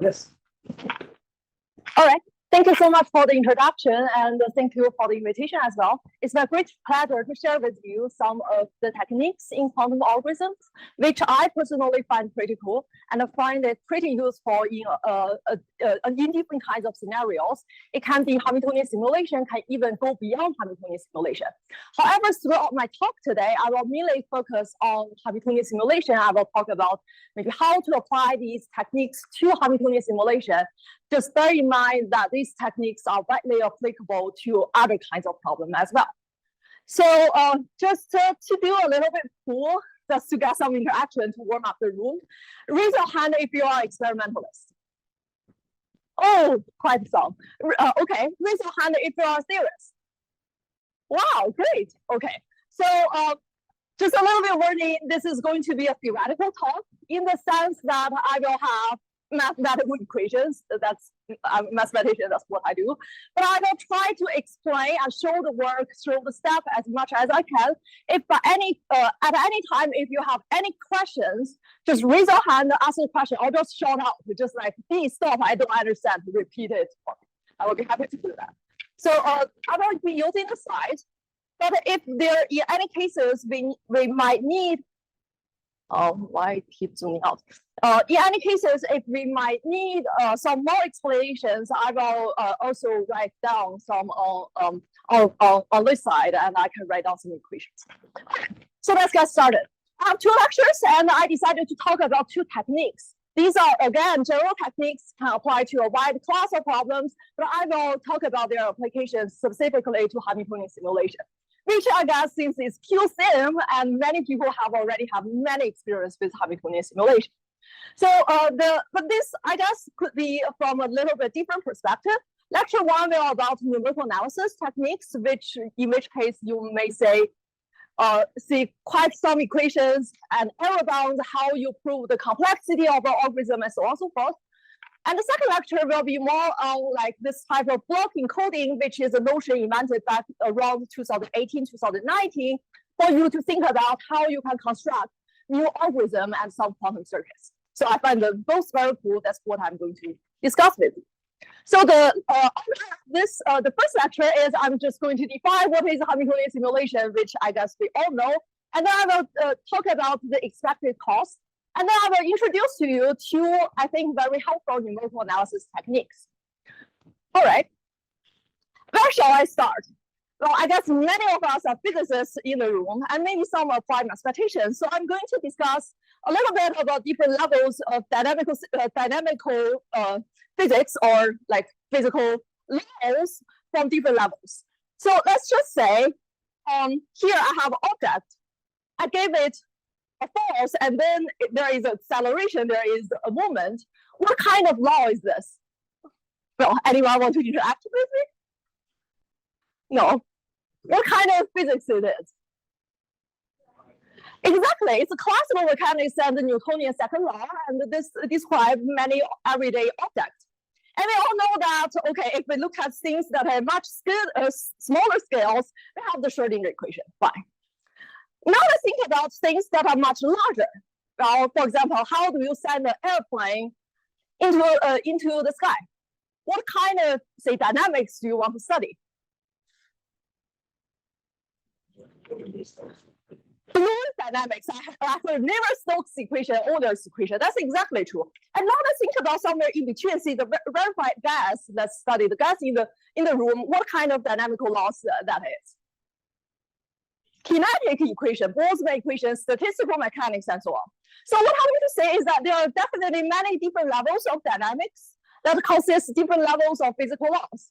Yes. All right. Thank you so much for the introduction, and thank you for the invitation as well. It's my great pleasure to share with you some of the techniques in quantum algorithms, which I personally find pretty cool, and I find it pretty useful in different kinds of scenarios. It can be Hamiltonian simulation, can even go beyond Hamiltonian simulation. However, throughout my talk today, I will mainly focus on Hamiltonian simulation. I will talk about maybe how to apply these techniques to Hamiltonian simulation. Just bear in mind that these techniques are widely applicable to other kinds of problems as well. So just to do a little bit cool, just to get some interaction to warm up the room, raise your hand if you are experimentalist. Oh, quite some. Okay, raise your hand if you are serious. Wow, great. Okay, so just a little bit warning, this is going to be a theoretical talk in the sense that I will have mathematical equations. That's mathematician, that's what I do. But I will try to explain and show the work, show the step as much as I can. If at any time, if you have any questions, just raise your hand, ask a question, or just shout out, just like, please stop, I don't understand, repeat it. I will be happy to do that. So I will be using the slides, but if there in any cases we might need, why keep zooming out? In any cases, if we might need some more explanations, I will also write down some on this side, and I can write down some equations. So let's get started. I have 2 lectures, and I decided to talk about 2 techniques. These are, again, general techniques, can apply to a wide class of problems, but I will talk about their applications specifically to Hamiltonian simulation, which I guess since it's QSIM, and many people already have many experience with Hamiltonian simulation. So but this, I guess, could be from a little bit different perspective. Lecture 1 will about numerical analysis techniques, in which case you may see quite some equations and error bounds, how you prove the complexity of an algorithm, and so on and so forth. And the second lecture will be more on like this type of block encoding, which is a notion invented back around 2018, 2019, for you to think about how you can construct new algorithm and some quantum circuits. So I find them both very cool. That's what I'm going to discuss with you. So the first lecture is I'm just going to define what is Hamiltonian simulation, which I guess we all know. And then I will talk about the expected cost. And then I will introduce to you 2, I think, very helpful numerical analysis techniques. All right, where shall I start? Well, I guess many of us are physicists in the room, and maybe some applied mathematicians. So I'm going to discuss a little bit about different levels of dynamical physics, or like physical laws from different levels. So let's just say, here I have an object. I gave it a force, and then there is acceleration, there is a moment. What kind of law is this? Well, anyone want to interact with me? No. What kind of physics it is? Exactly, it's a classical mechanics and the Newtonian second law, and this describes many everyday objects. And we all know that, okay, if we look at things that are much smaller scales, we have the Schrödinger equation, fine. Now let's think about things that are much larger. Well, for example, how do you send an airplane into the sky? What kind of, say, dynamics do you want to study? Fluid dynamics. I have Navier-Stokes equation, Euler's equation. That's exactly true. And now let's think about somewhere in between. See the rarefied gas. Let's study the gas in the room. What kind of dynamical laws that is? Kinetic equation, Boltzmann equation, statistical mechanics, and so on. So what I'm going to say is that there are definitely many different levels of dynamics that consist different levels of physical laws.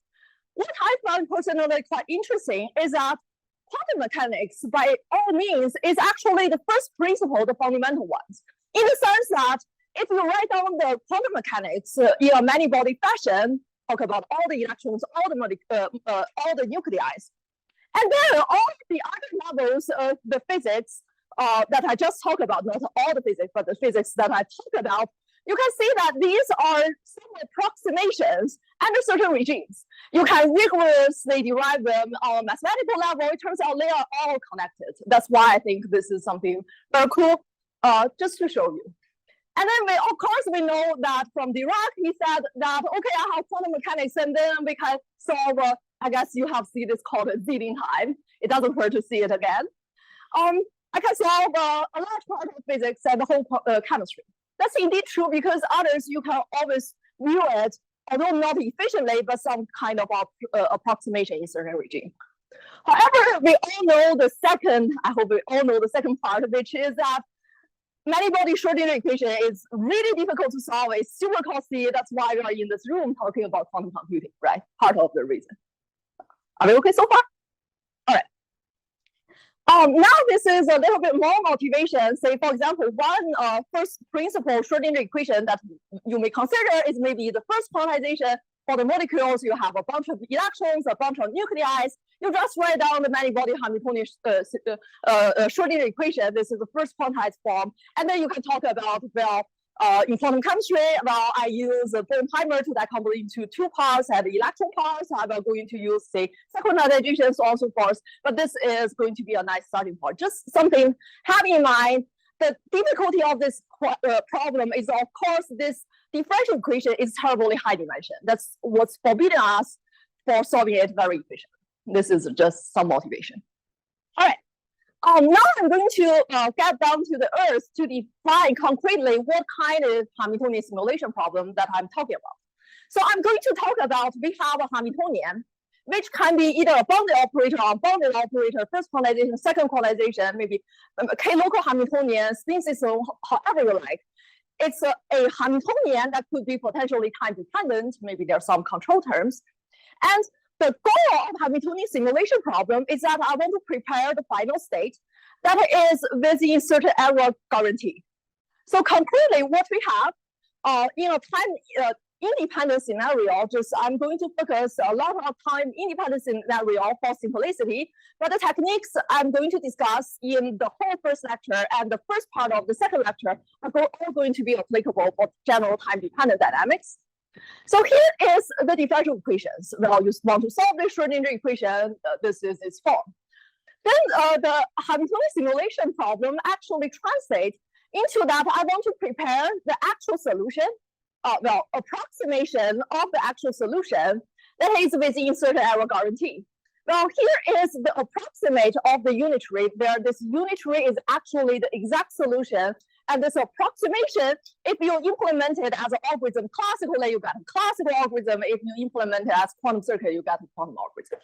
What I find personally quite interesting is that quantum mechanics, by all means, is actually the first principle, the fundamental ones, in the sense that if you write down the quantum mechanics in a many-body fashion, talk about all the electrons, all the nuclei, and then all the other levels of the physics that I just talked about, not all the physics, but the physics that I talked about, you can see that these are some approximations under certain regimes. You can rigorously derive them on a mathematical level. It turns out they are all connected. That's why I think this is something very cool, just to show you. And then of course, we know that from Dirac, he said that, okay, I have quantum mechanics, and then we can solve, I guess you have seen this called a Zilling time. It doesn't hurt to see it again. I can solve a large part of physics and the whole chemistry. That's indeed true because others, you can always view it, although not efficiently, but some kind of approximation in certain regime. However, we all know the second, I hope we all know the second part, which is that many-body Schrodinger equation is really difficult to solve. It's super costly. That's why we are in this room talking about quantum computing, right? Part of the reason. Are we okay so far? All right. Now this is a little bit more motivation. Say, for example, one first principle Schrodinger equation that you may consider is maybe the first quantization for the molecules. You have a bunch of electrons, a bunch of nuclei. You just write down the many-body Hamiltonian Schrodinger equation. This is the first quantized form. And then you can talk about, well, in quantum chemistry, well, I use a Bohm-Heimer to decompose into two parts and the electron parts. I'm going to use, say, synchronization, so on and so forth. But this is going to be a nice starting point. Just something have in mind. The difficulty of this problem is, of course, this differential equation is terribly high dimension. That's what's forbidden us for solving it very efficiently. This is just some motivation. All right. Now I'm going to get down to the earth to define concretely what kind of Hamiltonian simulation problem that I'm talking about. So I'm going to talk about, we have a Hamiltonian, which can be either a bounded operator or unbounded operator, first quantization, second quantization, maybe k-local Hamiltonian, spin system, however you like. It's a Hamiltonian that could be potentially time dependent. Maybe there are some control terms. And the goal of Hamiltonian simulation problem is that I want to prepare the final state that is within certain error guarantee. So concretely, what we have in a time independent scenario, just I'm going to focus a lot of time independent scenario for simplicity, but the techniques I'm going to discuss in the whole first lecture and the first part of the second lecture are all going to be applicable for general time dependent dynamics. So here is the differential equations. Well, you want to solve the Schrodinger equation, this is its form. Then the Hamiltonian simulation problem actually translates into that I want to prepare the actual solution, well, approximation of the actual solution that is within certain error guarantee. Well, here is the approximate of the unitary, where this unitary is actually the exact solution. And this approximation, if you implement it as an algorithm classically, you get a classical algorithm. If you implement it as quantum circuit, you get a quantum algorithm,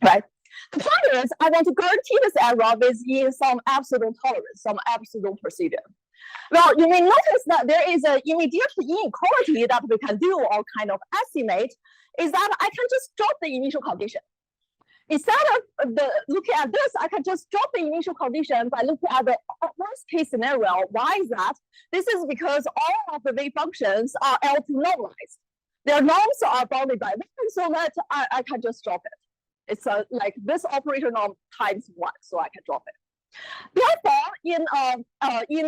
right? The point is, I want to guarantee this error within some absolute tolerance, some absolute procedure. Well, you may notice that there is an immediate inequality that we can do or kind of estimate, is that I can just drop the initial condition. Instead of looking at this, I can just drop the initial condition by looking at the worst case scenario. Why is that? This is because all of the wave functions are L2 normalized. Their norms are bounded by 1, so that I can just drop it. It's like this operator norm times 1, so I can drop it. Therefore, in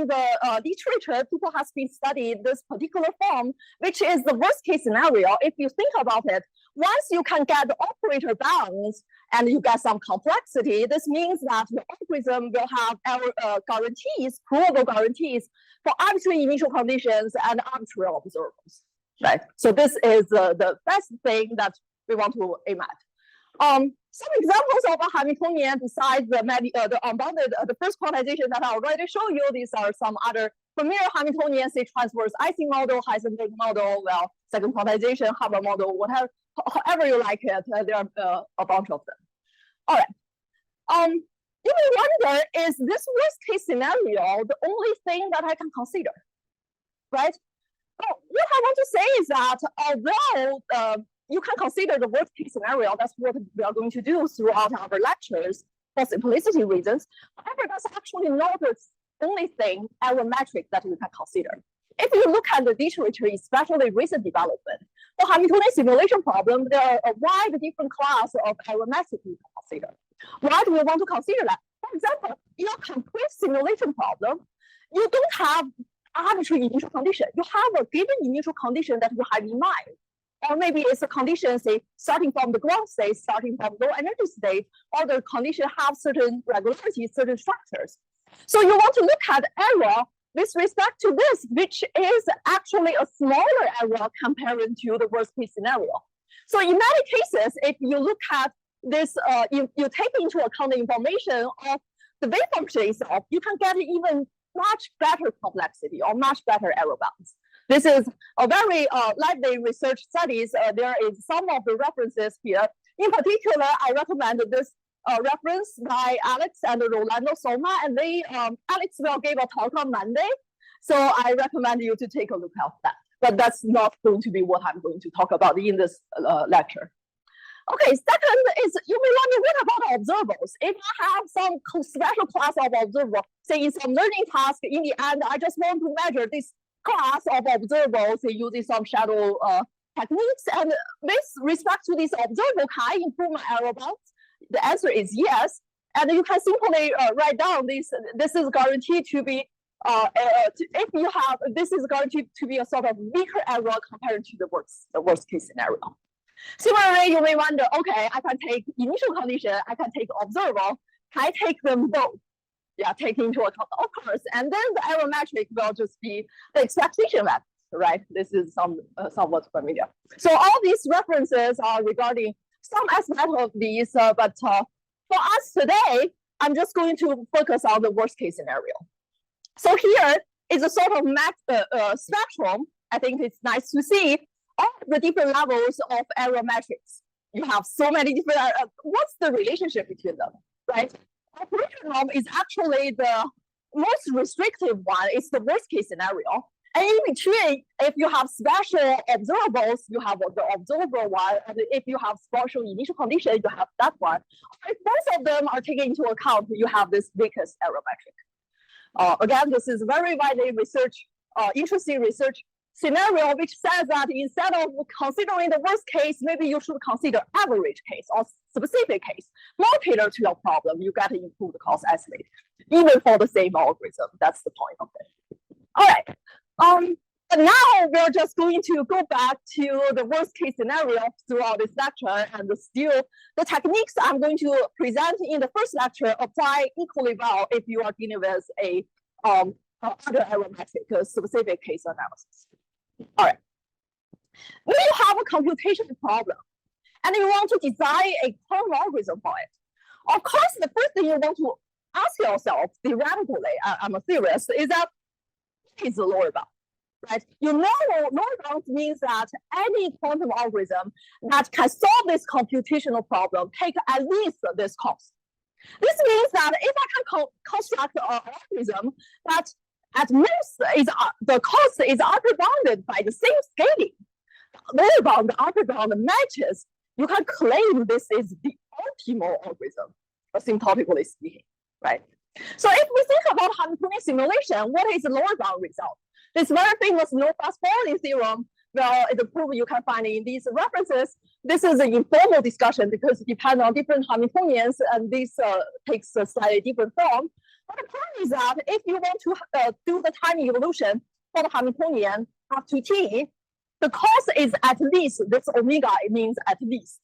the literature, people have been studying this particular form, which is the worst case scenario. If you think about it, once you can get the operator bounds and you get some complexity, this means that the algorithm will have error guarantees, provable guarantees for arbitrary initial conditions and arbitrary observables. Right. So this is the best thing that we want to aim at. Some examples of a Hamiltonian besides the unbounded, the first quantization that I already showed you, these are some other familiar Hamiltonians, say transverse Ising model, Heisenberg model, well, second quantization, Hubbard model, whatever, however you like it, there are a bunch of them. All right. You may wonder, is this worst case scenario the only thing that I can consider, right? Well, what I want to say is that although you can consider the worst case scenario, that's what we are going to do throughout our lectures for simplicity reasons. However, that's actually not the only thing, error metric that you can consider. If you look at the literature, especially recent development, for Hamiltonian simulation problem, there are a wide different class of error metrics you can consider. Why do we want to consider that? For example, in a complete simulation problem, you don't have arbitrary initial condition. You have a given initial condition that you have in mind. Or maybe it's a condition, say, starting from the ground state, starting from low energy state, or the condition have certain regularities, certain structures. So you want to look at error with respect to this, which is actually a smaller error compared to the worst case scenario. So in many cases, if you look at this, you take into account the information of the wave function itself, you can get even much better complexity or much better error bounds. This is a very lively research studies. There is some of the references here. In particular, I recommend this reference by Alex and Rolando Soma, and Alex will give a talk on Monday. So I recommend you to take a look at that. But that's not going to be what I'm going to talk about in this lecture. Okay, second is you may wonder, what about observables? If I have some special class of observable, say in some learning task, in the end, I just want to measure this class of observables using some shadow techniques. And with respect to this observable, can I improve my error bounds? The answer is yes. And you can simply write down this. This is guaranteed to be, if you have, this is guaranteed to be a sort of weaker error compared to the worst case scenario. Similarly, you may wonder, okay, I can take initial condition, I can take observable, can I take them both? Yeah, take into account, of course. And then the error metric will just be the expectation value, right? This is somewhat familiar. So all these references are regarding some aspect of these, but for us today, I'm just going to focus on the worst case scenario. So here is a sort of spectrum. I think it's nice to see all the different levels of error metrics. You have so many different, what's the relationship between them, right? Operation norm is actually the most restrictive one. It's the worst case scenario. And in between, if you have special observables, you have the observable one. And if you have special initial condition, you have that one. If both of them are taken into account, you have this weakest error metric. Again, this is very widely interesting research scenario, which says that instead of considering the worst case, maybe you should consider average case or specific case, more tailored to your problem. You got to improve the cost estimate, even for the same algorithm. That's the point of it. All right. But now we're just going to go back to the worst case scenario throughout this lecture, and still the techniques I'm going to present in the first lecture apply equally well if you are dealing with a other error metric, specific case analysis. All right. When you have a computational problem and you want to design a quantum algorithm for it, of course, the first thing you want to ask yourself theoretically, I'm a theorist, is that what is the lower bound, right? You know, lower bound means that any quantum algorithm that can solve this computational problem take at least this cost. This means that if I can construct an algorithm that at most is the cost is upper bounded by the same scaling, lower bound, the upper bound matches, you can claim this is the optimal algorithm, asymptotically speaking, right? So if we think about Hamiltonian simulation, what is the lower bound result? This very famous no fast forwarding theorem, well, it's a proof you can find in these references. This is an informal discussion because it depends on different Hamiltonians, and this takes a slightly different form. But the point is that if you want to do the time evolution for the Hamiltonian up to t, the cost is at least, this omega, it means at least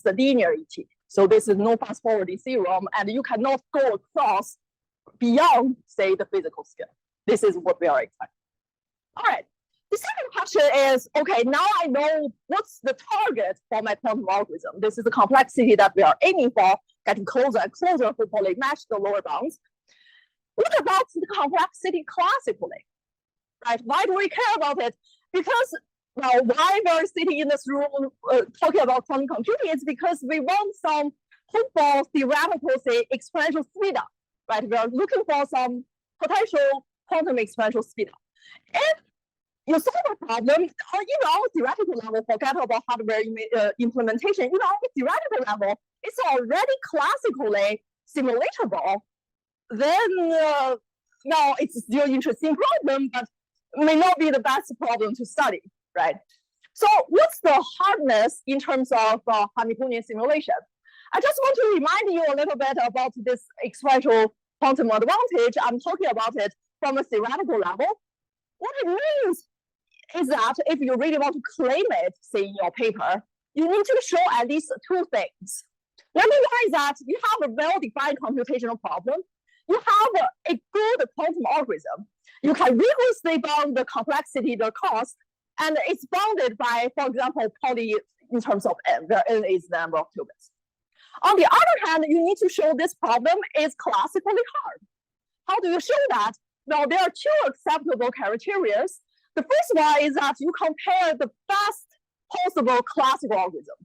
linear et. So this is no fast forwarding theorem, and you cannot go across beyond, say, the physical scale. This is what we are expecting. All right. The second question is, okay, now I know what's the target for my quantum algorithm. This is the complexity that we are aiming for, getting closer and closer, hopefully match the lower bounds. What about the complexity classically, right? Why do we care about it? Because, well, why we're sitting in this room talking about quantum computing is because we want some hopeful theoretical, say, exponential speedup, right? We are looking for some potential quantum exponential speedup. If you solve a problem, or even on a theoretical level, forget about hardware implementation, even on a theoretical level, it's already classically simulatable, then now it's still an interesting problem, but may not be the best problem to study, right? So what's the hardness in terms of Hamiltonian simulation? I just want to remind you a little bit about this exponential quantum advantage. I'm talking about it from a theoretical level. What it means is that if you really want to claim it, say in your paper, you need to show at least two things. Number one is that you have a well-defined computational problem. You have a good quantum algorithm. You can rigorously bound the complexity, the cost, and it's bounded by, for example, poly in terms of n, where n is the number of qubits. On the other hand, you need to show this problem is classically hard. How do you show that? Well, there are two acceptable criteria. The first one is that you compare the best possible classical algorithm.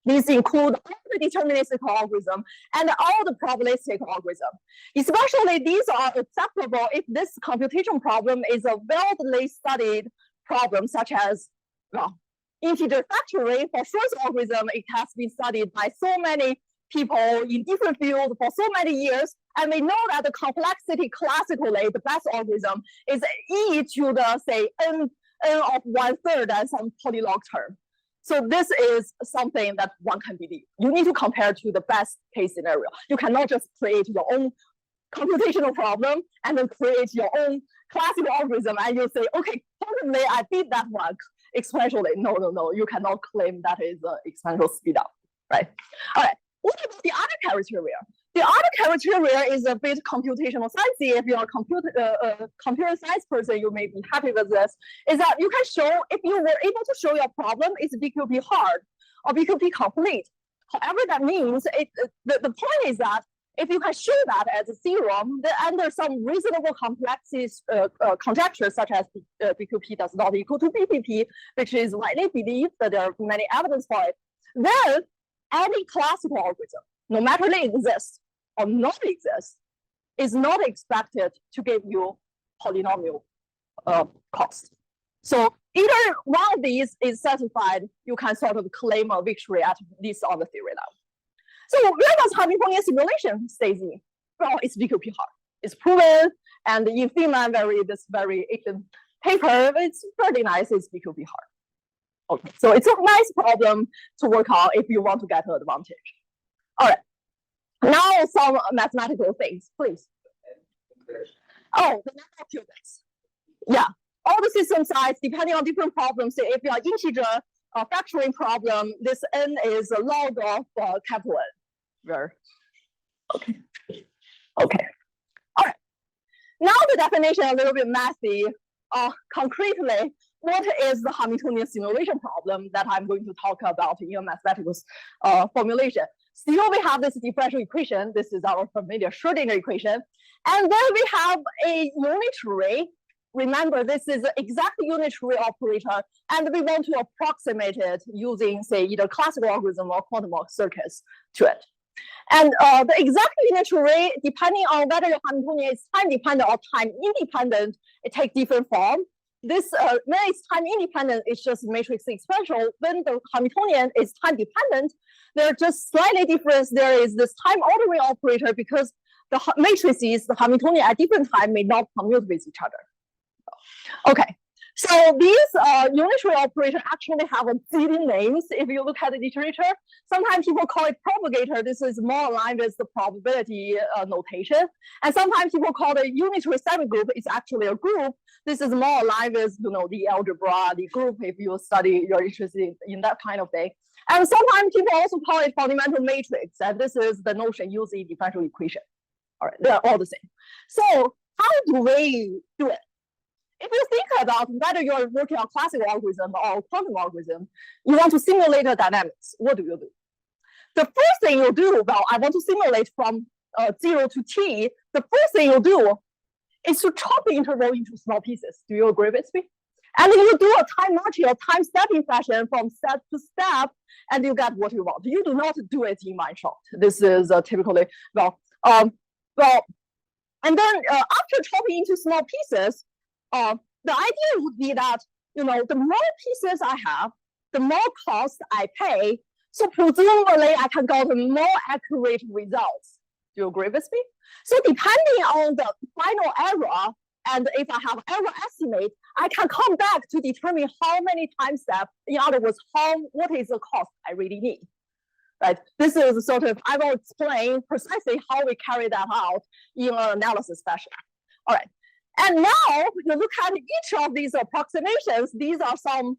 These include all the deterministic algorithm and all the probabilistic algorithm. Especially these are acceptable if this computation problem is a widely studied problem, such as, well, integer factoring. For first algorithm, it has been studied by so many people in different fields for so many years, and we know that the complexity classically, the best algorithm is e to the, say, n of 1/3 and some polylog term. So this is something that one can believe. You need to compare to the best case scenario. You cannot just create your own computational problem and then create your own classical algorithm and you say, okay, probably I beat that one exponentially. No, you cannot claim that is an exponential speed up, right? All right, what about the other criteria? The other criteria is a bit computational sciencey. If you're a computer science person, you may be happy with this, is that you can show, if you were able to show your problem is BQP hard or BQP complete. However, that means the point is that if you can show that as a theorem, then under some reasonable complexity conjecture, such as BQP does not equal to BPP, which is widely believed that there are many evidence for it, then any classical algorithm, no matter they exist or not exist, is not expected to give you polynomial cost. So either one of these is satisfied, you can sort of claim a victory at least on the theory level. So where does Hamiltonian simulation stays in? Well, it's BQP hard. It's proven, and in Finland, this very ancient paper, it's pretty nice, it's BQP hard. Okay, so it's a nice problem to work on if you want to get an advantage. All right, now some mathematical things, please. Oh, the number of qubits. Yeah, all the system size, depending on different problems, say if you are integer factoring problem, this n is a log of capital N. Where? Okay. Okay. All right. Now the definition a little bit messy. Concretely, what is the Hamiltonian simulation problem that I'm going to talk about in a mathematical formulation? Still, we have this differential equation. This is our familiar Schrodinger equation. And then we have a unitary. Remember, this is an exact unitary operator, and we want to approximate it using, say, either classical algorithm or quantum circuits to it. And the exact unitary, depending on whether your Hamiltonian is time dependent or time independent, it takes different form. This, when it's time independent, it's just matrix exponential. When the Hamiltonian is time dependent, they're just slightly different. There is this time ordering operator because the matrices, the Hamiltonian at different time may not commute with each other. Okay, so these unitary operators actually have a zillion names. If you look at the literature, sometimes people call it propagator. This is more aligned with the probability notation. And sometimes people call it unitary semigroup. It's actually a group. This is more aligned with, the algebra, the group, if you study, you're interested in that kind of thing. And sometimes people also call it fundamental matrix. And this is the notion used in differential equation. All right, they're all the same. So how do we do it? If you think about whether you're working on classical algorithm or quantum algorithm, you want to simulate the dynamics. What do you do? The first thing you do, well, I want to simulate from 0 to t. The first thing you do is to chop the interval into small pieces. Do you agree with me? And then you do a time marching or time stepping fashion from step to step, and you get what you want. You do not do it in one shot. This is typically, and then after chopping into small pieces, the idea would be that, the more pieces I have, the more cost I pay. So presumably I can get more accurate results. Do you agree with me? So depending on the final error, and if I have error estimate, I can come back to determine how many time steps, in other words, what is the cost I really need. Right? This is sort of, I will explain precisely how we carry that out in an analysis fashion. All right. And now, you look at each of these approximations. These are some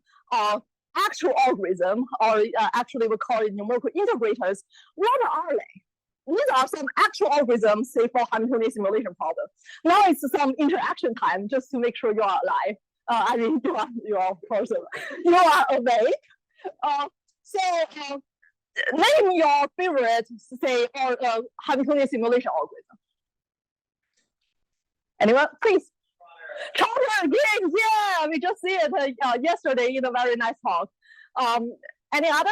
actual algorithm, or actually we call it numerical integrators. What are they? these are some actual algorithms, say for Hamiltonian simulation problem. Now it's some interaction time just to make sure you are alive. I mean, you are person. You are awake. Name your favorite, say, or Hamiltonian simulation algorithm. Anyone, please? Trotter, yeah, we just see it yesterday in a very nice talk. Any other?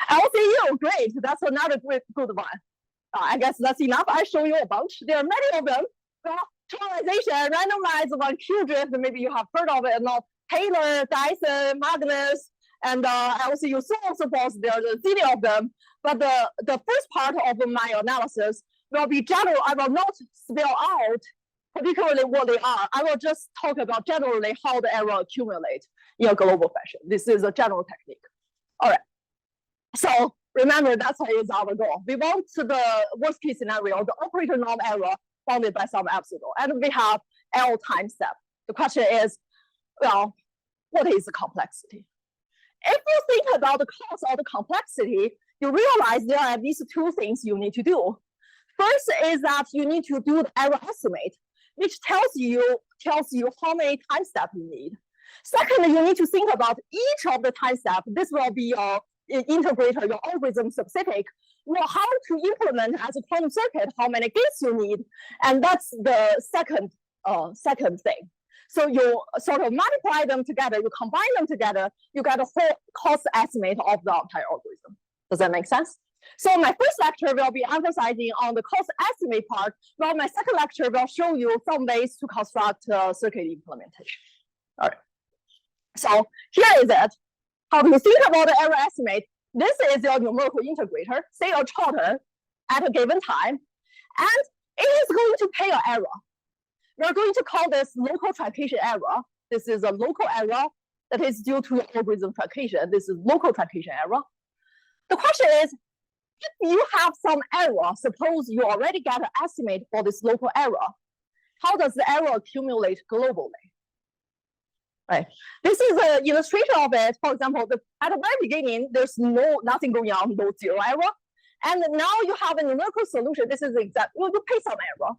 LCU, great. That's another good one. I guess that's enough. I show you a bunch. There are many of them. Well, generalization, randomized one-Q drift. Maybe you have heard of it. Not Taylor, Dyson, Magnus, and LCU, so on and so forth. There are a zillion of them. But the first part of my analysis will be general. I will not spell out particularly what they are. I will just talk about generally how the error accumulate in a global fashion. This is a general technique. All right. So remember, that's our goal. We want the worst case scenario, the operator norm error bounded by some epsilon. And we have L time step. The question is, well, what is the complexity? If you think about the cost of the complexity, you realize there are at least two things you need to do. First is that you need to do the error estimate, which tells you how many time steps you need. Second, you need to think about each of the time steps. This will be your integrator, your algorithm specific. You know how to implement as a quantum circuit, how many gates you need, and that's the second thing. So you sort of multiply them together, you combine them together, you get a whole cost estimate of the entire algorithm. Does that make sense? So my first lecture will be emphasizing on the cost estimate part, while my second lecture will show you some ways to construct circuit implementation. All right. So here is it. How to think about the error estimate. This is your numerical integrator, say a trotter at a given time, and it is going to pay an error. We're going to call this local truncation error. This is a local error that is due to your algorithm truncation. This is local truncation error. The question is, if you have some error, suppose you already get an estimate for this local error, how does the error accumulate globally? Right. This is an illustration of it. For example, at the very beginning, there's nothing going on, no zero error. And now you have a numerical solution. This is exact, well, you pay some error.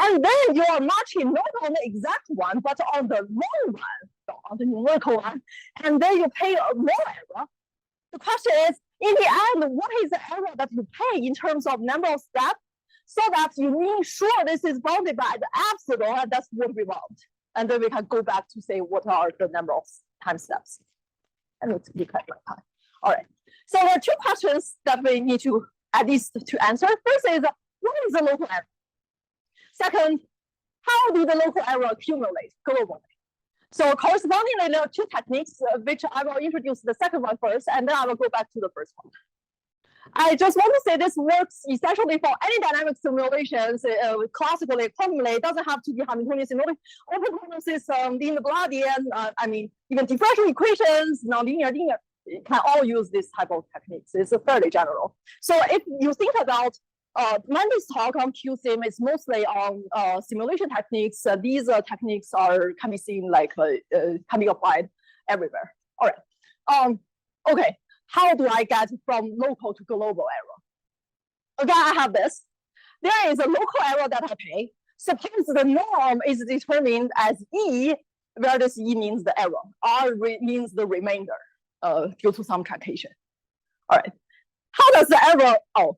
And then you are matching not on the exact one, but on the wrong one, so on the numerical one. And then you pay more error. The question is, in the end, what is the error that you pay in terms of number of steps so that you ensure this is bounded by the epsilon, and that's what we want. And then we can go back to say what are the number of time steps. And let's be quite like time. All right. So there are two questions that we need to at least to answer. First is, what is the local error? Second, how do the local error accumulate globally? So correspondingly, there are two techniques, which I will introduce the second one first, and then I will go back to the first one. I just want to say this works essentially for any dynamic simulations, classically, quantumly. It doesn't have to be Hamiltonian simulation. Open quantum system, linear Bladian, I mean, even differential equations, nonlinear, linear, you can all use this type of techniques. It's fairly general. So if you think about Mandy's talk on QSIM is mostly on simulation techniques. These techniques can be seen like can be applied everywhere. All right. Okay. How do I get from local to global error? Again, I have this. There is a local error that I pay. Suppose the norm is determined as E, where this E means the error. R means the remainder due to some truncation. All right. How does the error, oh,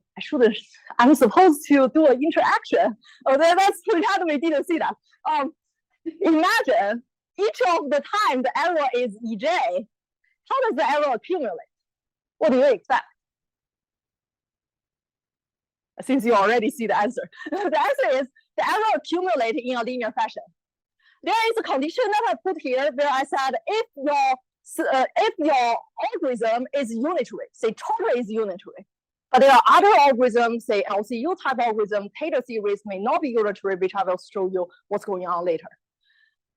I'm supposed to do an interaction. Oh, let's pretend we didn't see that. Imagine each of the time the error is EJ. How does the error accumulate? What do you expect? Since you already see the answer. The answer is the error accumulates in a linear fashion. There is a condition that I put here where I said if your algorithm is unitary, say trotter is unitary, but there are other algorithms, say LCU type algorithm, Taylor series may not be unitary, which I will show you what's going on later.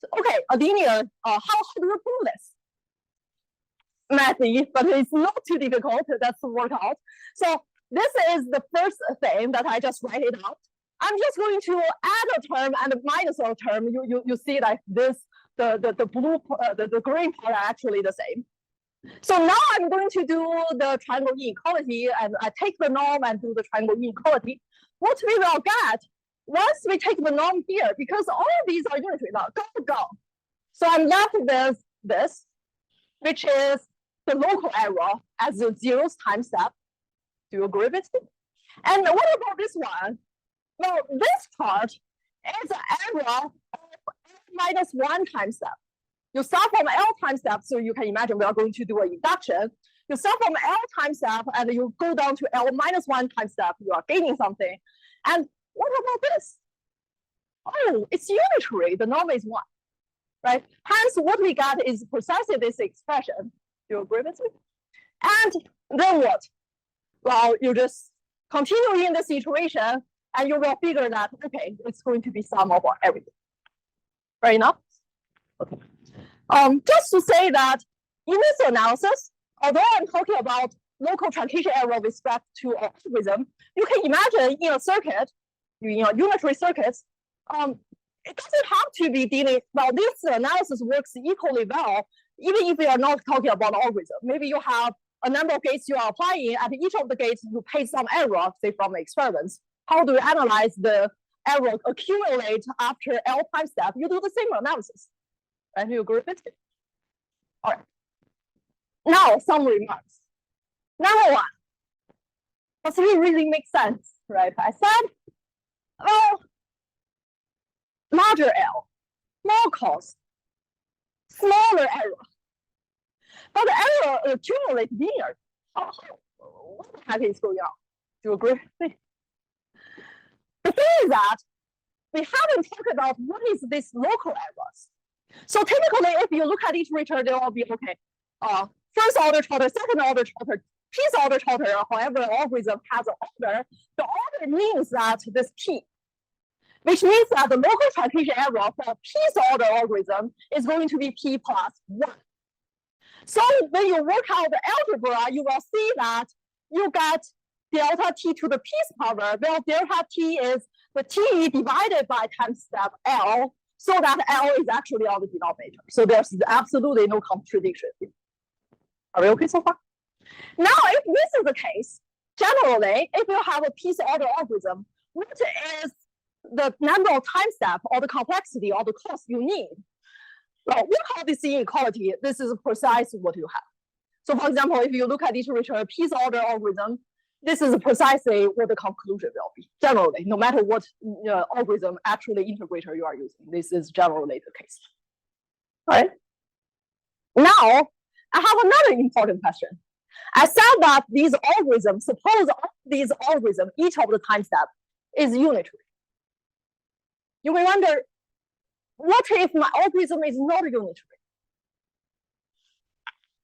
So, okay, a linear, how do you prove this? Messy, but it's not too difficult. That's work out. So this is the first thing that I just write it out. I'm just going to add a term and minus a term. You see like this, the blue, the green part are actually the same. So now I'm going to do the triangle inequality, and I take the norm and do the triangle inequality. What we will get once we take the norm here, because all of these are unitary now, go. So I'm left with this, which is the local error as the zeros time step. Do you agree with me? And what about this one? Well, this part is an error of -1 time step. You start from L time step, so you can imagine we are going to do an induction. You start from L time step and you go down to L-1 time step, you are gaining something. And what about this? Oh, it's unitary, the norm is 1, right? Hence, what we got is precisely this expression. Do you agree with me? And then what? Well, you just continue in this iteration and you will figure that, okay, it's going to be sum of everything. Right enough? Okay. Just to say that in this analysis, although I'm talking about local truncation error with respect to algorithm, you can imagine in a circuit, unitary circuits, it doesn't have to be dealing, well, this analysis works equally well, even if you are not talking about algorithm. Maybe you have a number of gates you are applying, and each of the gates you pay some error, say from the experiments. How do you analyze the error accumulate after L time step? You do the same analysis. And you agree with it? All right. Now, some remarks. Number 1, does it really make sense, right? I said, well, larger L, more cost, smaller error. But the error accumulates linear. Oh, what the heck is going on? Do you agree with me? The thing is that we haven't talked about what is this local errors. So typically, if you look at each iterator, they will be, okay, first order trotter, second order trotter, piece order trotter, however algorithm has an order. The order means that this P, which means that the local truncation error for piece order algorithm is going to be P plus 1. So when you work out the algebra, you will see that you get delta T to the piece power. Well, delta T is the T divided by time step L, so that L is actually on the denominator. So there's absolutely no contradiction. Are we okay so far? Now, if this is the case, generally, if you have a piece order algorithm, what is the number of time steps or the complexity or the cost you need? Well, we call this inequality. This is precisely what you have. So for example, if you look at each iterator piece order algorithm, this is precisely what the conclusion will be. Generally, no matter what algorithm actually integrator you are using, this is generally the case. All right. Now, I have another important question. I said that these algorithms, suppose these algorithms, each of the time steps is unitary. You may wonder, what if my algorithm is not unitary?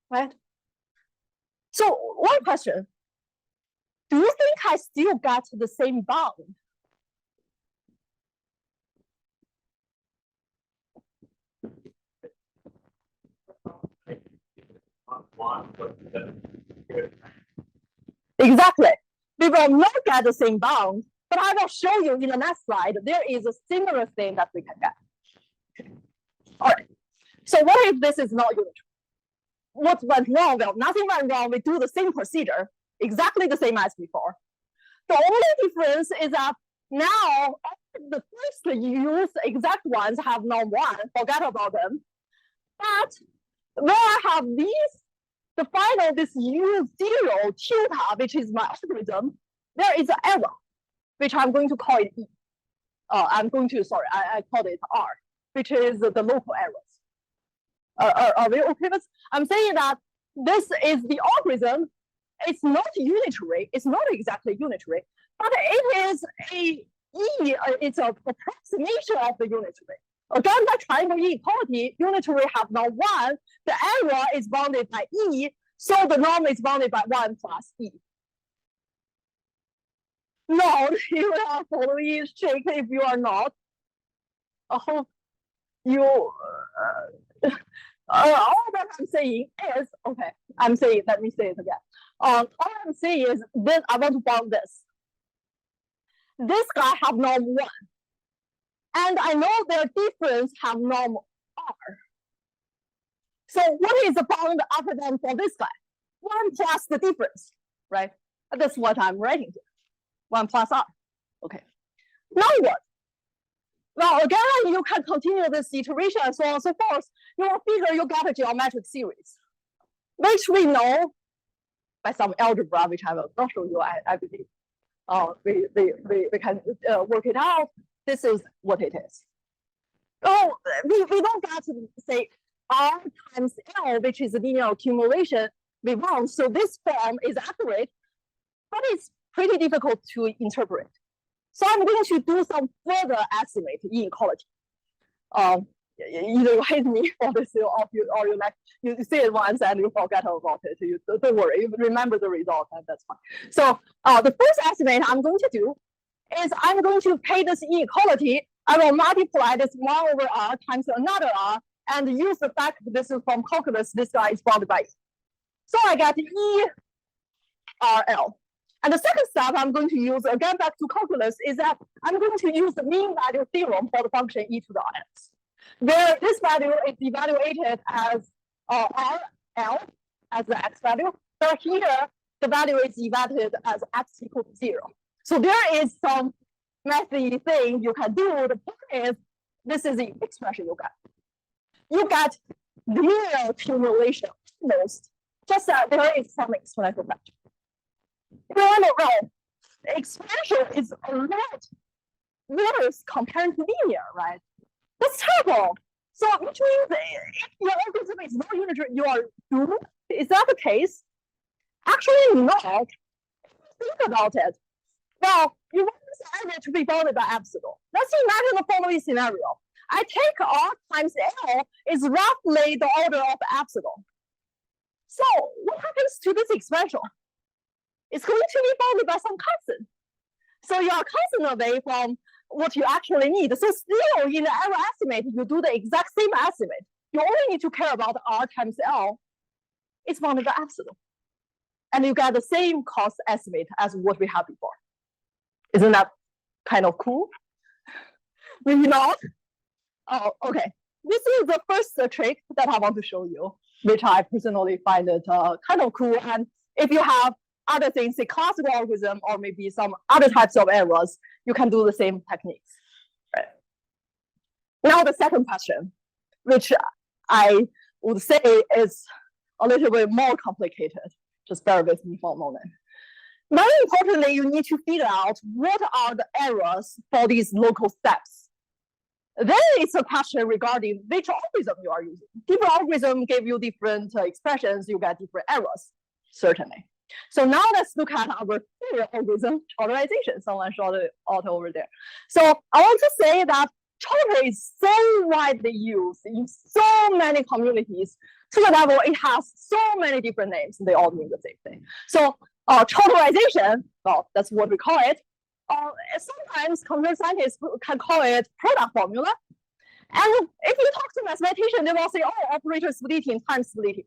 Right? So one question, do you think I still get the same bound? Exactly. We will not get the same bound, but I will show you in the next slide, there is a similar thing that we can get. All right. So what if this is not unitary? What went wrong? Well, nothing went wrong. We do the same procedure, exactly the same as before. The only difference is that now the first used exact ones have norm 1, forget about them. But when I have these, the final, this U0 tilde, which is my algorithm, there is an error, which I'm going to call it E. I called it R, which is the local errors. Are we okay with? I'm saying that this is the algorithm. It's not unitary. It's not exactly unitary, but it is it's an approximation of the unitary. Again, by triangle inequality, unitary have norm 1. The error is bounded by E, so the norm is bounded by 1 plus E. No, you are following shake if you are not. All that I'm saying is, okay, let me say it again. All I'm saying is this, I want to bound this. This guy have norm 1. And I know their difference have norm R. So what is the bound upper bound for this guy? 1 plus the difference, right? That's what I'm writing here. 1 plus r. Okay. Now what? Well, again, you can continue this iteration and so on and so forth. You will figure you got a geometric series, which we know by some algebra, which I will not show you, I believe. We can work it out. This is what it is. Oh, we don't get to say R times L, which is a linear accumulation we want. So this form is accurate, but it's pretty difficult to interpret. So I'm going to do some further estimate inequality. Either you hate me for this, or you like you see it once and you forget about it. You don't worry, you remember the result, and that's fine. So the first estimate I'm going to do is I'm going to take this inequality. I will multiply this 1 over r times another r, and use the fact that this is from calculus. This guy is bounded by E. So I get ERL. And the second step I'm going to use, again back to calculus, is that I'm going to use the mean value theorem for the function e to the x, where this value is evaluated as RL as the x value. So here, the value is evaluated as x equals 0. So there is some messy thing you can do. The point is, this is the expression you get. You get linear accumulation almost, just that there is some exponential factor. Remember, exponential is a lot worse compared to linear, right? That's terrible. So which means if your algorithm is not unitary, you are doomed. Is that the case? Actually not. Think about it. Well, you want this area to be bounded by epsilon. Let's imagine the following scenario. I take R times L is roughly the order of epsilon. So what happens to this expansion? It's going to be bounded by some constant. So you are constant away from what you actually need. So still in the error estimate, you do the exact same estimate. You only need to care about R times L. It's bounded by epsilon. And you get the same cost estimate as what we had before. Isn't that kind of cool? Maybe not. Oh, okay. This is the first trick that I want to show you, which I personally find it kind of cool. And if you have other things, say classical algorithm or maybe some other types of errors, you can do the same techniques. Right. Now the second question, which I would say is a little bit more complicated. Just bear with me for a moment. Very importantly, you need to figure out what are the errors for these local steps. Then it's a question regarding which algorithm you are using. Different algorithms give you different expressions, you get different errors, certainly. So now let's look at our favorite algorithm, chorterization. Someone shouted out over there. So I want to say that chorter is so widely used in so many communities to the level it has so many different names. They all mean the same thing. So chorterization, well, that's what we call it. Sometimes computer scientists can call it product formula. And if you talk to mathematicians, they will say, oh, operator splitting, time splitting.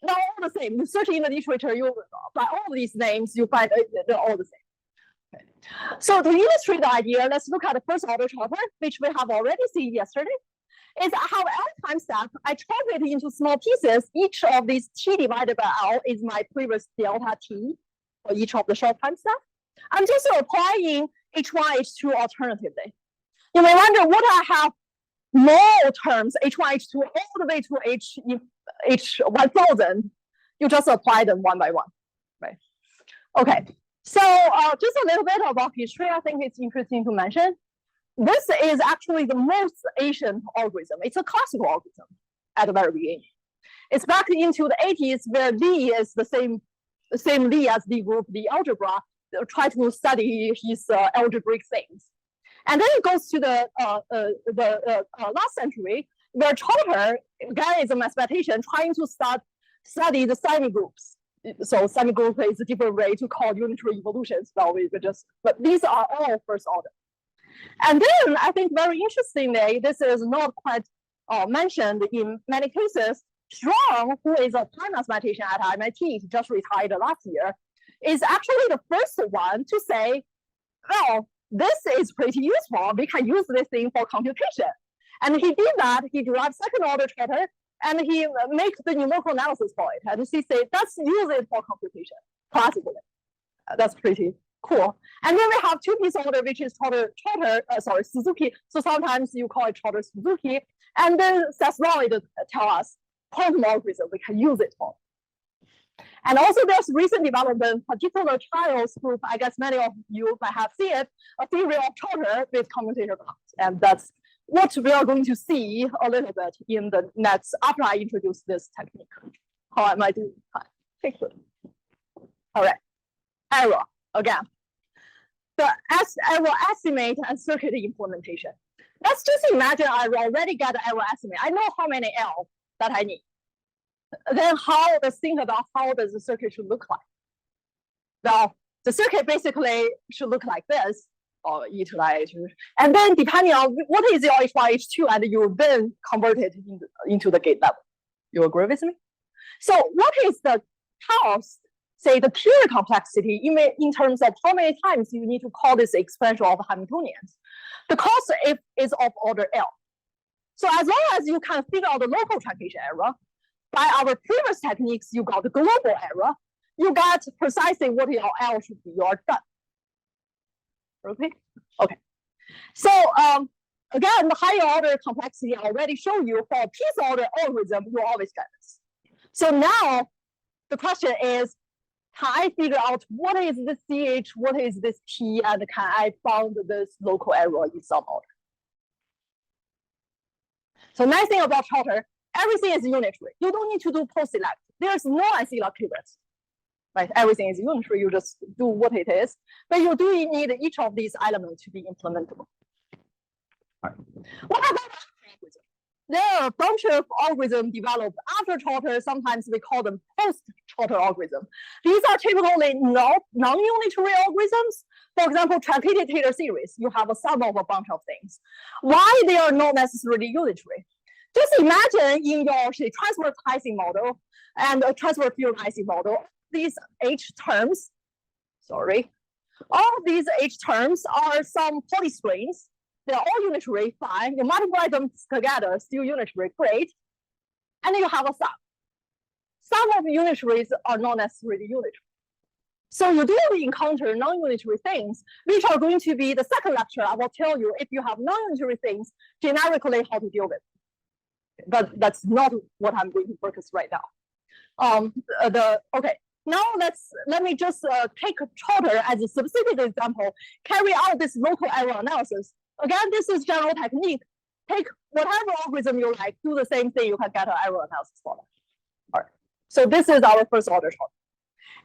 They're all the same. You search in the literature, you by all these names, you find they're all the same. Okay. So to illustrate the idea, let's look at the first order chopper, which we have already seen yesterday. Is I have L time step. I chop it into small pieces. Each of these t divided by L is my previous delta t for each of the short time step. I'm just applying H1, H2 alternatively. You may wonder, would I have more terms, H1, H2, all the way to H1000? You just apply them one by one, right? Okay, so just a little bit about history. I think it's interesting to mention. This is actually the most ancient algorithm. It's a classical algorithm at the very beginning. It's back into the 80s where Lee is the same Lee as Lee group, the algebra, try to study his algebraic things. And then it goes to the last century, where Chopper, again, is a mathematician trying to study the semigroups. So semigroup is a different way to call unitary evolutions. But these are all first order. And then I think very interestingly, this is not quite mentioned in many cases. Strong, who is a prime mathematician at MIT, just retired last year, is actually the first one to say, well, this is pretty useful. We can use this thing for computation. And he did that. He derived second order chatter and he makes the numerical analysis for it. And he said, let's use it for computation classically. That's pretty cool. And then we have two-piece order, which is Suzuki. So sometimes you call it Trotter Suzuki. And then Sasnoid tell us quantum algorithm we can use it for. And also there's recent development, particular trials group, I guess many of you might have seen it, a theory of Trotter with commutator bounds. And that's what we are going to see a little bit in the next, after I introduce this technique. How am I doing? Fine. All right, error again. The error estimate and circuit implementation. Let's just imagine I already got the error estimate. I know how many L that I need. Then let's think about how does the circuit should look like. Well, the circuit basically should look like this, or e to the h. And then depending on what is your h1, h2, and you then convert it into the gate level. You agree with me? So what is the cost, say the Curie complexity in terms of how many times you need to call this expansion of Hamiltonians? The cost is of order L. So as long as you can figure out the local truncation error, by our previous techniques, you got the global error, you got precisely what your L should be, you're done. Okay? Okay. So again, the higher order complexity I already showed you for a piece order algorithm, you always get this. So now the question is, can I figure out what is this CH, what is this T, and can I find this local error in some order? So nice thing about Trotter, everything is unitary. You don't need to do post-select. There's no IC equivalence. Right? Everything is unitary. You just do what it is. But you do need each of these elements to be implementable. Right. What about algorithms? There are a bunch of algorithms developed after Trotter. Sometimes we call them post-Trotter algorithms. These are typically non-unitary algorithms. For example, truncated Taylor series. You have a sum of a bunch of things. Why they are not necessarily unitary? Just imagine in your transfer Ising model and a transfer field Ising model, these H terms, all these H terms are some polystrings. They're all unitary, fine. You multiply them together, still unitary, great. And then you have a sum. Some of the unitaries are not necessarily unitary. So you do encounter non-unitary things, which are going to be the second lecture. I will tell you if you have non-unitary things, generically how to deal with. But that's not what I'm going to focus right now. Okay, now let me just take Trotter as a specific example, carry out this local error analysis. Again, this is general technique. Take whatever algorithm you like, do the same thing, you can get an error analysis for that. All right, so this is our first order Trotter.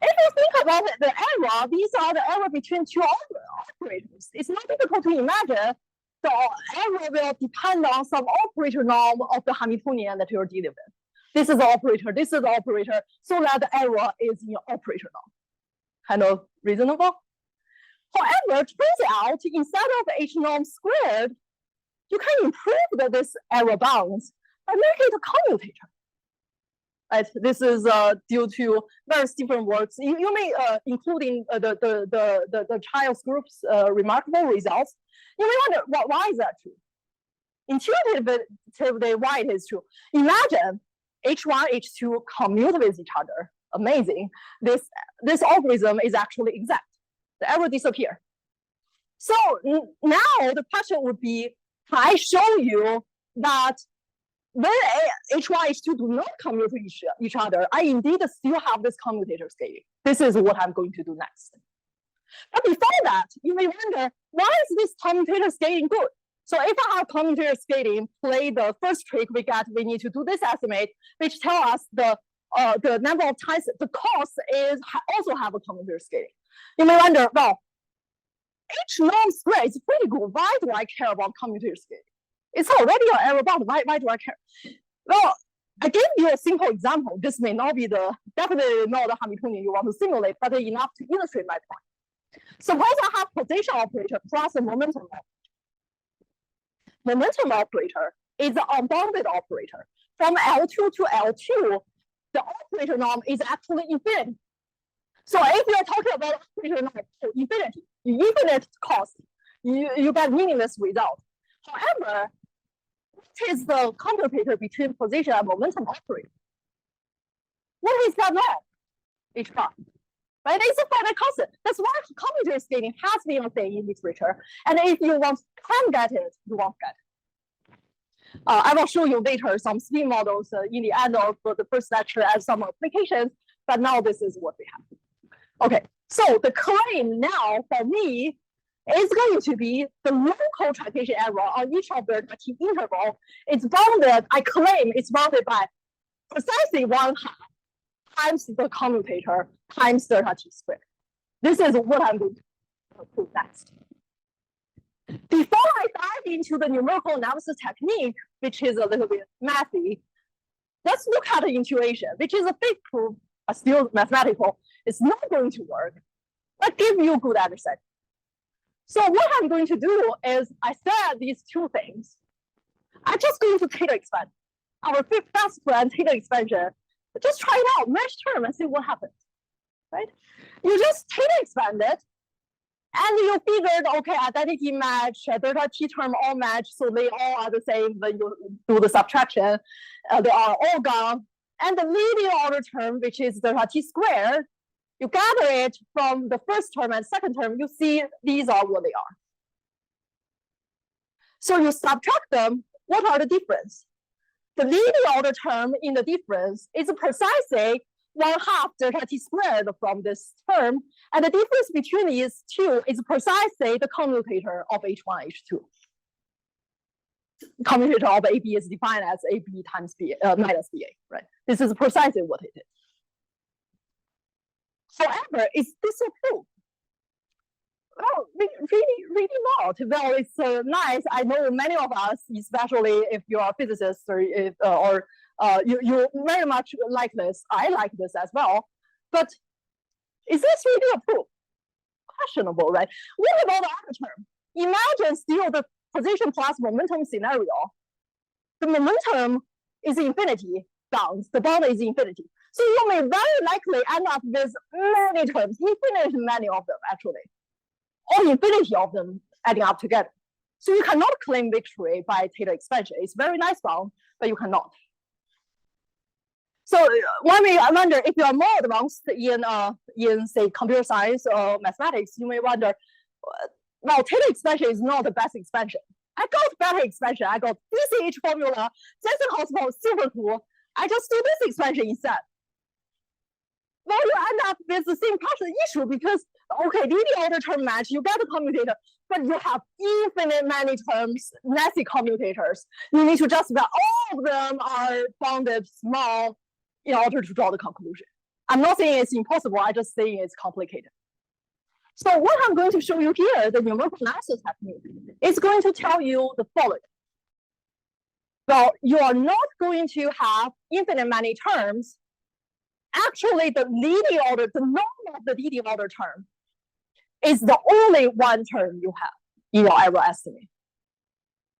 If you think about the error, these are the error between two operators. It's not difficult to imagine the error will depend on some operator norm of the Hamiltonian that you're dealing with. This is the operator, this is the operator, so that the error is in operator norm. Kind of reasonable? However, it turns out instead of H norm squared, you can improve this error bounds by making it a commutator. Right? This is due to various different works. You may, including the Childs group's remarkable results. You may wonder, why is that true? Intuitively, why it is true. Imagine H1, H2 commute with each other. Amazing. This algorithm is actually exact. The error disappears. So now the question would be, can I show you that when H1, H2 do not commute to each other, I indeed still have this commutator scaling. This is what I'm going to do next. But before that, you may wonder, why is this commutator scaling good? So if I have commutator scaling, play the first trick we got, we need to do this estimate, which tell us the number of times the cost is also have a commutator scaling. You may wonder, well, H norm squared is pretty good. Why do I care about commutator scaling? It's already an error bound. Why do I care? Well, I gave you a simple example. This may not be definitely not the Hamiltonian you want to simulate, but enough to illustrate my point. Suppose I have position operator plus a momentum operator. Momentum operator is an unbounded operator. From L2 to L2, the operator norm is actually infinity. So if you're talking about operator norm to infinity, infinite cost, you get meaningless result. However, is the commutator between position and momentum operator? What is that log? H bar. Right? It's a finite constant. That's why commutator scaling has been a thing in literature. And if you can get it, you won't get it. I will show you later some spin models in the end of the first lecture and some applications, but now this is what we have. Okay, so the claim now for me is going to be the local truncation error on each of the t interval. It's bounded, I claim it's bounded by precisely 1/2 times the commutator times delta t squared. This is what I'm going to prove next. Before I dive into the numerical analysis technique, which is a little bit mathy, let's look at the intuition, which is a big proof, still mathematical. It's not going to work, but give you good understanding. So what I'm going to do is I said these two things. I'm just going to theta expand. Our fifth best friend, theta expansion. Just try it out, mesh term, and see what happens, right? You just theta expand it, and you figured, okay, identity match, delta t term all match, so they all are the same. When you do the subtraction, they are all gone. And the leading order term, which is delta t squared, you gather it from the first term and second term, you see these are what they are. So you subtract them, what are the difference? The leading order term in the difference is precisely 1/2 delta t squared from this term, and the difference between these two is precisely the commutator of H1, H2. Commutator of AB is defined as AB times B minus BA, right? This is precisely what it is. However, is this a proof? Well, really not. Well, it's nice. I know many of us, especially if you are physicists or you very much like this. I like this as well. But is this really a proof? Questionable, right? What about the other term? Imagine still the position plus momentum scenario. The momentum is infinity bounds. The bound is infinity. So you may very likely end up with many terms, infinite many of them actually, or infinity of them adding up together. So you cannot claim victory by theta expansion. It's very nice bound, but you cannot. So one may wonder if you are more advanced in say computer science or mathematics, you may wonder, well, theta expansion is not the best expansion. I got better expansion. I got DCH formula, Jensen Hospital, super cool. I just do this expansion instead. Well, you end up with the same partial issue because, okay, leading order term match, you get the commutator, but you have infinite many terms, messy commutators. You need to justify all of them are bounded small in order to draw the conclusion. I'm not saying it's impossible, I'm just saying it's complicated. So what I'm going to show you here, the numerical analysis technique, is going to tell you the following. Well, you are not going to have infinite many terms. Actually, the leading order, the norm of the leading order term is the only one term you have in your error estimate.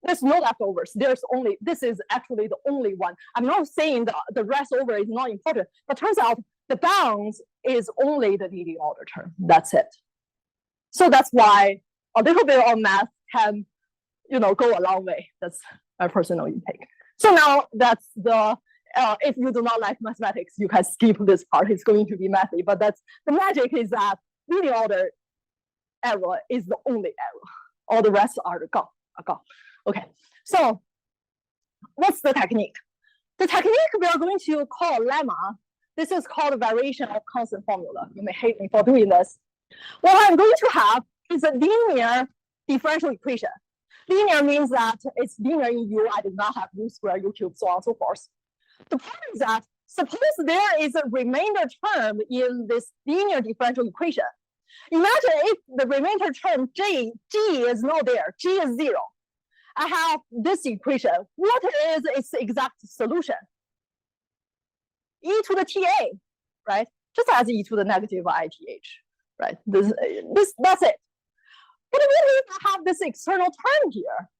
There's no leftovers. There's only, this is actually the only one. I'm not saying the rest over is not important, but turns out the bounds is only the leading order term. That's it. So that's why a little bit of math can, go a long way. That's my personal intake. So now that's the, if you do not like mathematics, you can skip this part. It's going to be mathy, but that's the magic is that leading order error is the only error. All the rest are gone. Okay, so what's the technique? The technique we are going to call lemma. This is called variation of constant formula. You may hate me for doing this. What I'm going to have is a linear differential equation. Linear means that it's linear in U. I do not have U squared, U cubed, so on and so forth. The point is that suppose there is a remainder term in this linear differential equation. Imagine if the remainder term G is not there, G is 0. I have this equation. What is its exact solution? E to the TA, right? Just as e to the negative ITH, right? That's it. But what if I have this external term here?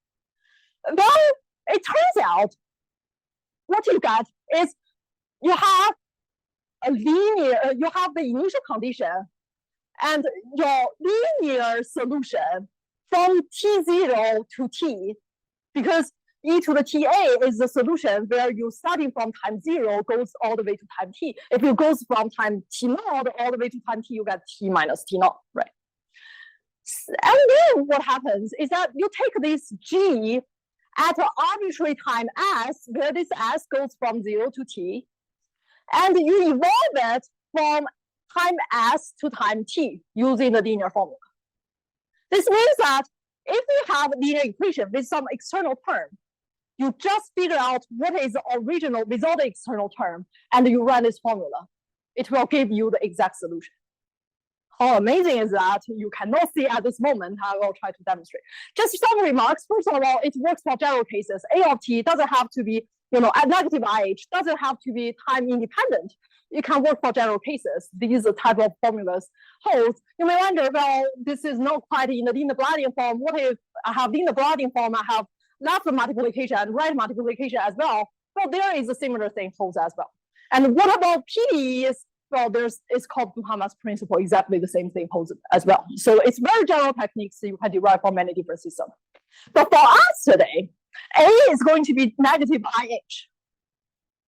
Well, it turns out what you get is you have a linear, you have the initial condition and your linear solution from T0 to T, because e to the ta is the solution where you starting from time 0 goes all the way to time t. If it goes from time t naught all the way to time t, you get t minus t naught, right? And then what happens is that you take this g at an arbitrary time s, where this s goes from 0 to t, and you evolve it from time s to time t using the linear formula. This means that if you have a linear equation with some external term, you just figure out what is the original without the external term, and you run this formula. It will give you the exact solution. How amazing is that? You cannot see at this moment. I will try to demonstrate. Just some remarks. First of all, it works for general cases. A of t doesn't have to be, at negative IH, doesn't have to be time independent. It can work for general cases. These type of formulas hold. You may wonder, well, this is not quite in the Linder-Blading form. What if I have Linder-Blading form? I have left multiplication and right multiplication as well. Well, there is a similar thing holds as well. And what about PDEs? Well, it's called Duhamel's principle. Exactly the same thing holds as well. So it's very general techniques you can derive from many different systems. But for us today, A is going to be negative IH.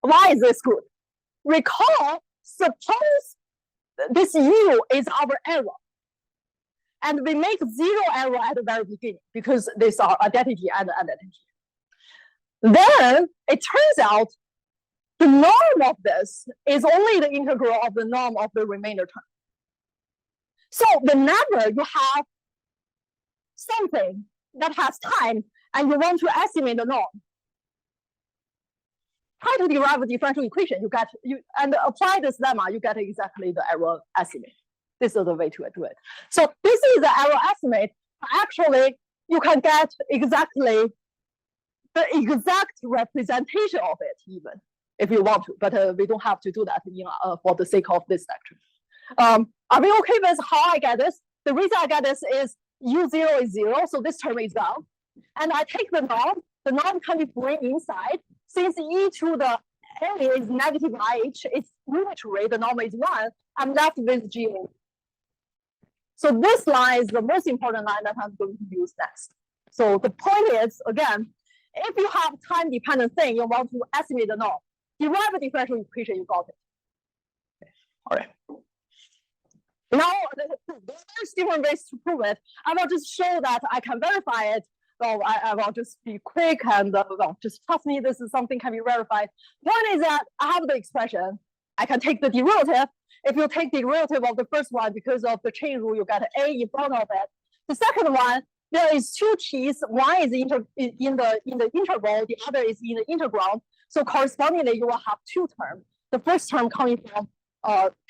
Why is this good? Recall, suppose this U is our error. And we make 0 error at the very beginning because these are identity and identity. Then it turns out the norm of this is only the integral of the norm of the remainder term. So whenever you have something that has time and you want to estimate the norm, try to derive a differential equation, and apply this lemma, you get exactly the error estimate. This is the way to do it. So this is the error estimate. Actually, you can get exactly the exact representation of it even, if you want to, but we don't have to do that for the sake of this lecture. Are we okay with how I get this? The reason I get this is U0 is 0, so this term is gone. And I take the norm can be bring inside. Since e to the a is negative IH, it's unitary, the norm is 1, I'm left with G. So this line is the most important line that I'm going to use next. So the point is, again, if you have time-dependent thing, you want to estimate the norm, derive a differential equation, you got it. Okay. All right. Now, there's different ways to prove it. I will just show that I can verify it. So I will just be quick and just trust me, this is something can be verified. One is that I have the expression. I can take the derivative. If you take the derivative of the first one, because of the chain rule, you get A in front of it. The second one, there is 2 t's. One is in the interval, the other is in the integral. So correspondingly, you will have 2 terms. The first term coming from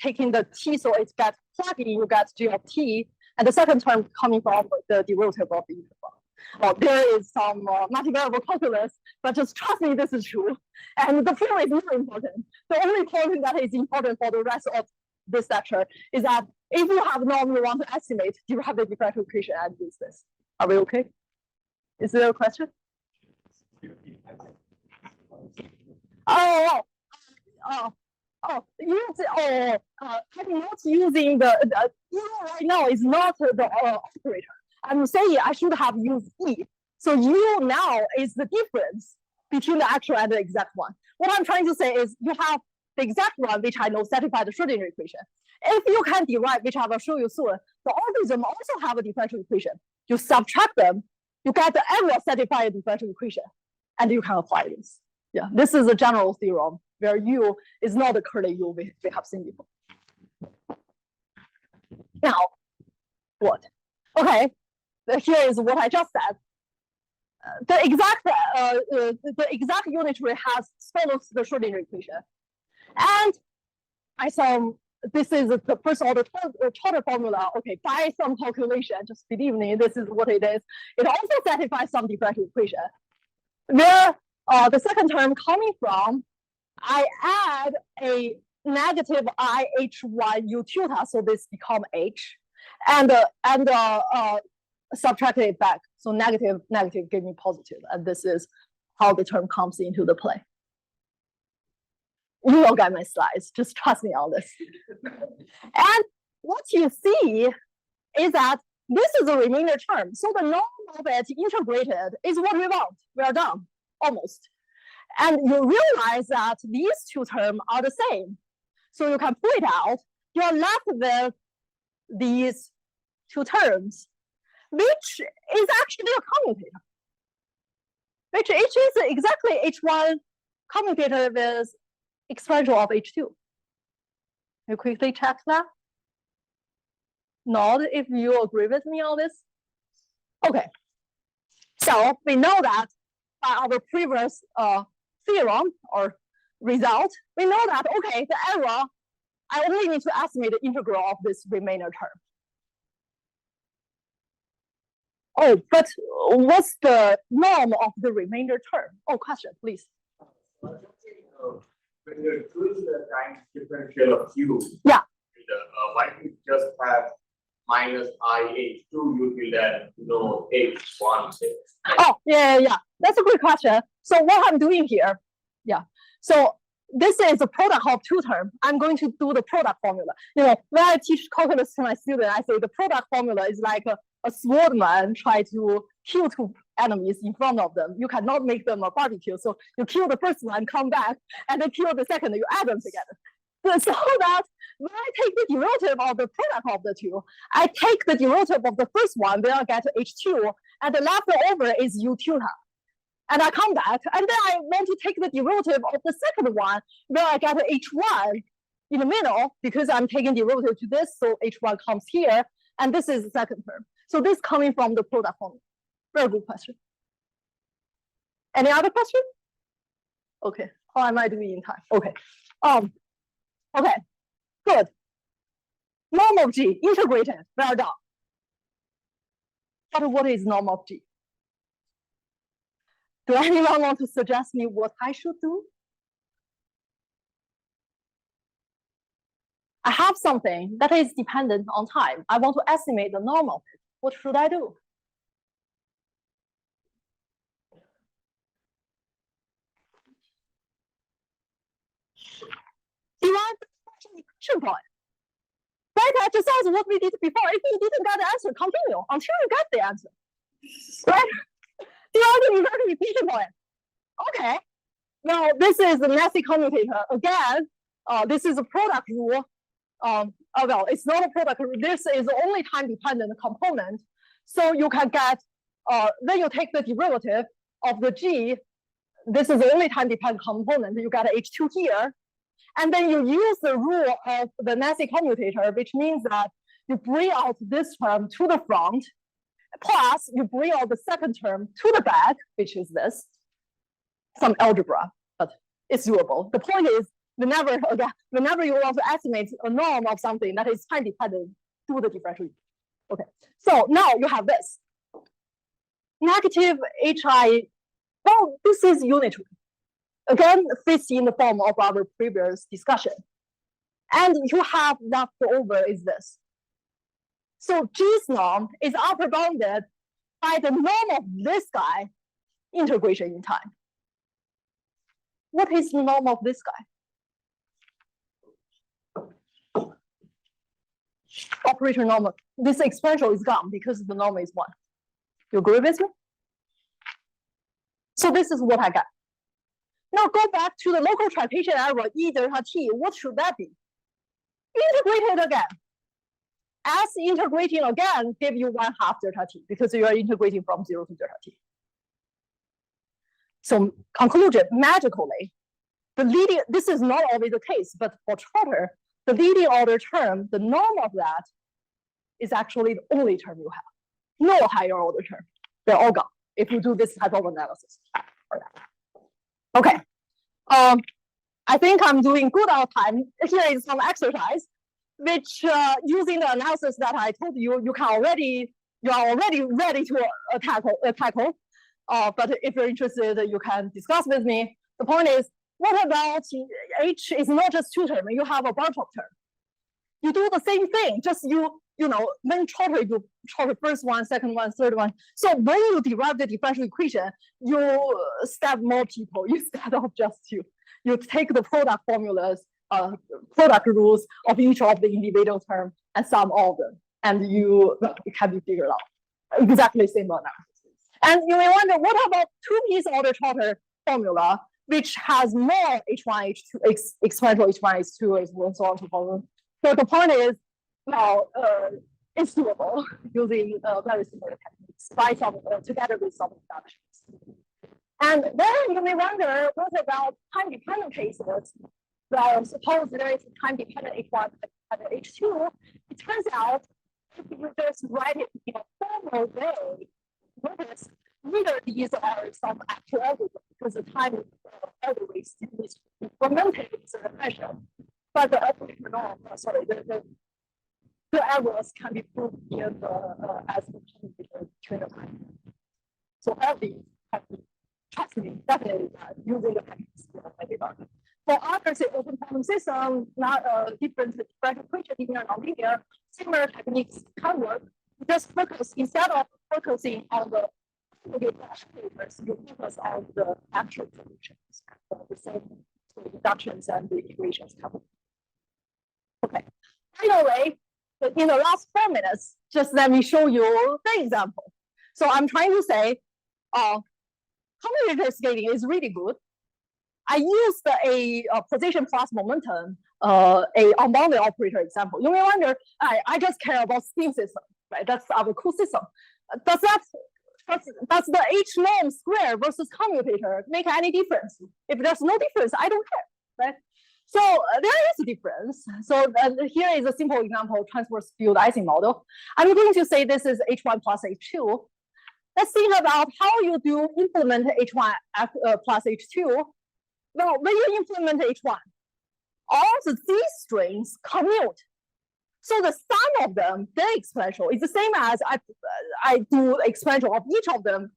taking the t, so it gets plugged in, you get g of t, and the second term coming from the derivative of the integral. Well, there is some multivariable calculus, but just trust me, this is true. And the theorem is not important. The only point that is important for the rest of this lecture is that if you have norm you want to estimate, you have the differential equation and use this. Are we okay? Is there a question? I'm not using the right now is not the operator. I'm saying I should have used E. So U now is the difference between the actual and the exact one. What I'm trying to say is you have the exact one, which I know satisfies the Schrodinger equation. If you can derive, which I will show you soon, the algorithm also have a differential equation. You subtract them, you get the error satisfied differential equation, and you can apply this. Yeah, this is a general theorem where U is not the curly U we have seen before. Now, what? Okay. Here is what I just said. The exact unitary follows the Schrodinger equation, and this is the first order total formula. Okay, by some calculation, just believe me, this is what it is. It also satisfies some differential equation. Where the second term coming from, I add a negative IH1 U tilde, so this become H, and subtract it back. So negative give me positive, and this is how the term comes into the play. You will get my slides, just trust me on this. And what you see is that this is a remainder term. So the norm of it integrated is what we want. We are done. almost. And you realize that these two terms are the same. So you can pull it out. You're left with these two terms, which is actually a commutator, which is exactly H1 commutator with exponential of H2. You quickly check that. Nod if you agree with me on this. Okay. So we know that by our previous theorem or result, we know that, okay, the error, I only need to estimate the integral of this remainder term. Oh, but what's the norm of the remainder term? Oh, question, please. When you're doing the time differential of Q, yeah, why don't you just have minus IH2, you will then know H1. Oh, yeah. That's a good question. So what I'm doing here, so this is a product of two terms. I'm going to do the product formula. When I teach calculus to my students, I say the product formula is like a swordman try to kill two enemies in front of them. You cannot make them a barbecue. So you kill the first one, come back, and then kill the second, you add them together. So that when I take the derivative of the product of the two, I take the derivative of the first one, then I get H2, and the leftover is U tilde. And I come back, and then I want to take the derivative of the second one, where I get H1 in the middle, because I'm taking derivative to this, so H1 comes here, and this is the second term. So this coming from the product formula. Very good question. Any other question? Okay, how am I doing in time? Okay. Okay, good. Norm of G, integrated, well done. But what is norm of G? Do anyone want to suggest me what I should do? I have something that is dependent on time. I want to estimate the norm of it. What should I do? Derive the equation point. Right exercise what we did before. If you didn't get the answer, continue until you get the answer. Right? Derive the inverted equation point. Okay. Now this is the messy commutator. Again, this is a product rule. Well, it's not a product rule. This is the only time-dependent component. So you can get, then you take the derivative of the G. This is the only time-dependent component. You get H2 here. And then you use the rule of the messy commutator, which means that you bring out this term to the front, plus you bring out the second term to the back, which is this. Some algebra, but it's doable. The point is, whenever you want to estimate a norm of something that is time dependent, do the differential. Okay, so now you have this. Negative HI, well, this is unitary. Again, fits in the form of our previous discussion. And you have left over is this. So G's norm is upper bounded by the norm of this guy, integration in time. What is the norm of this guy? Operator norm. This exponential is gone because the norm is 1. You agree with me? So this is what I got. Now go back to the local tripation error E delta t. What should that be? Integrate it again. As integrating again give you 1/2 delta t because you are integrating from 0 to delta t. So conclusion, magically, the leading, this is not always the case, but for Trotter, the leading order term, the norm of that is actually the only term you have. No higher order term. They're all gone if you do this type of analysis. Okay. I think I'm doing good on time. Here is some exercise, which using the analysis that I told you, you are already ready to tackle. But if you're interested, you can discuss with me. The point is, what about H is not just two terms, you have a bunch of terms. You do the same thing, just when Trotter, you Trotter first one, second one, third one. So when you derive the differential equation, you step more people instead of just you. You take the product formulas, product rules of each of the individual terms and sum all of them. And it can be figured out. Exactly the same analysis. And you may wonder, what about two-piece order Trotter formula, which has more H1, H2, exponential H1, H2, and so on and so forth. So the point is, now it's doable using very similar techniques by some, together with some reductions. And then you may wonder, what about time-dependent cases? Well, suppose there is a time-dependent H1 and H2. It turns out, if you just write it in a formal way, notice neither these are some actual algorithm because the time algorithm is implemented in certain fashion. But the operator norm, sorry, the errors can be proved in the as the between the time. So all these have to trust me, definitely using the techniques for others, open quantum system, not different expression equation, linear, nonlinear, similar techniques can work. Just focus, instead of focusing on the operators, you focus on the actual solutions, the same reductions and the equations covered. Okay. Anyway, in the last 4 minutes, just let me show you the example. So I'm trying to say, commutator scaling is really good. I used a position plus momentum, a unbounded operator example. You may wonder, I just care about spin system, right? That's our cool system. Does the H norm square versus commutator make any difference? If there's no difference, I don't care, right? So there is a difference. So here is a simple example of transverse field Ising model. I'm going to say this is H1 plus H2. Let's think about how you do implement H1 plus H2. Well, when you implement H1, all the Z strings commute. So the sum of them, their exponential, is the same as I do exponential of each of them,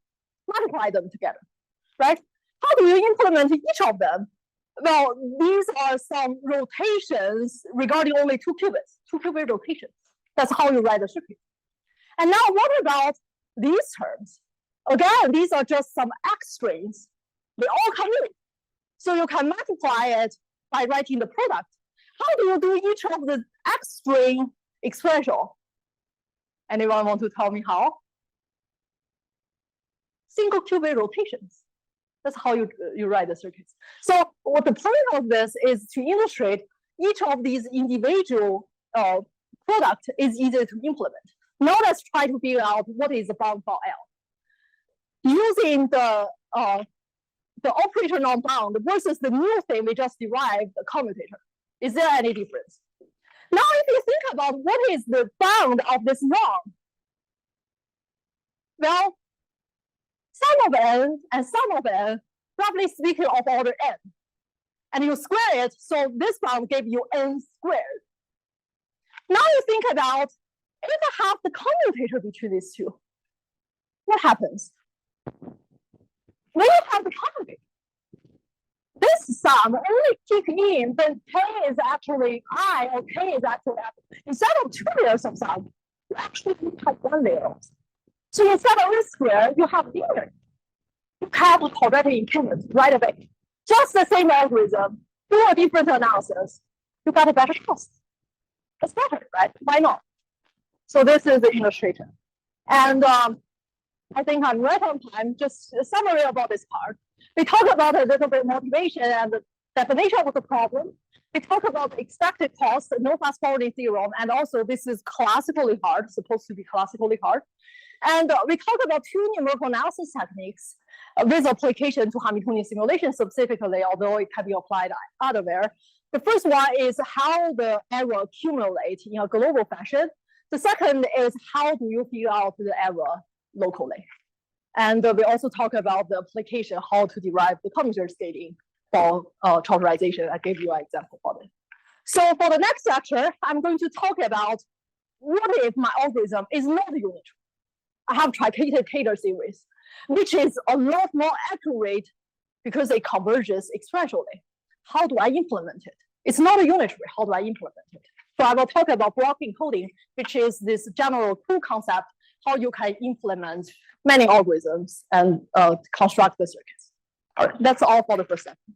multiply them together, right? How do you implement each of them? Well, these are some rotations regarding only 2 qubits, 2 qubit rotations. That's how you write the circuit. And now what about these terms? Again, these are just some X strings. They all commute. So you can multiply it by writing the product. How do you do each of the X string exponential? Anyone want to tell me how? Single qubit rotations. That's how you write the circuits. So what the point of this is to illustrate each of these individual products is easier to implement. Now let's try to figure out what is the bound for L. Using the operator non-bound versus the new thing we just derived, the commutator. Is there any difference? Now, if you think about what is the bound of this norm, well, sum of n and sum of n, roughly speaking, of order n. And you square it, so this bound gave you n squared. Now you think about, if I have the commutator between these two, what happens? When you have the commutator, this sum only kick in when k is actually I or k is actually f. Instead of 2 layers of sum, you actually have 1 layer. So instead of n squared, you have linear. You have quadratic independence right away. Just the same algorithm, do a different analysis, you got a better cost. It's better, right? Why not? So this is the illustration. And I think I'm right on time. Just a summary about this part. We talk about a little bit motivation and the definition of the problem. We talk about the expected cost, no fast forwarding theorem, and also this is classically hard, supposed to be classically hard. And we talk about 2 numerical analysis techniques with application to Hamiltonian simulation specifically, although it can be applied elsewhere. The first one is how the error accumulates in a global fashion. The second is how do you figure out the error locally. And we also talk about the application, how to derive the commutator scaling for characterization. I gave you an example for this. So for the next lecture, I'm going to talk about what if my algorithm is not unitary. I have truncated Taylor series, which is a lot more accurate because it converges exponentially. How do I implement it? It's not a unitary. How do I implement it? So I will talk about block encoding, which is this general cool concept, how you can implement many algorithms and construct the circuits. All right, that's all for the first section.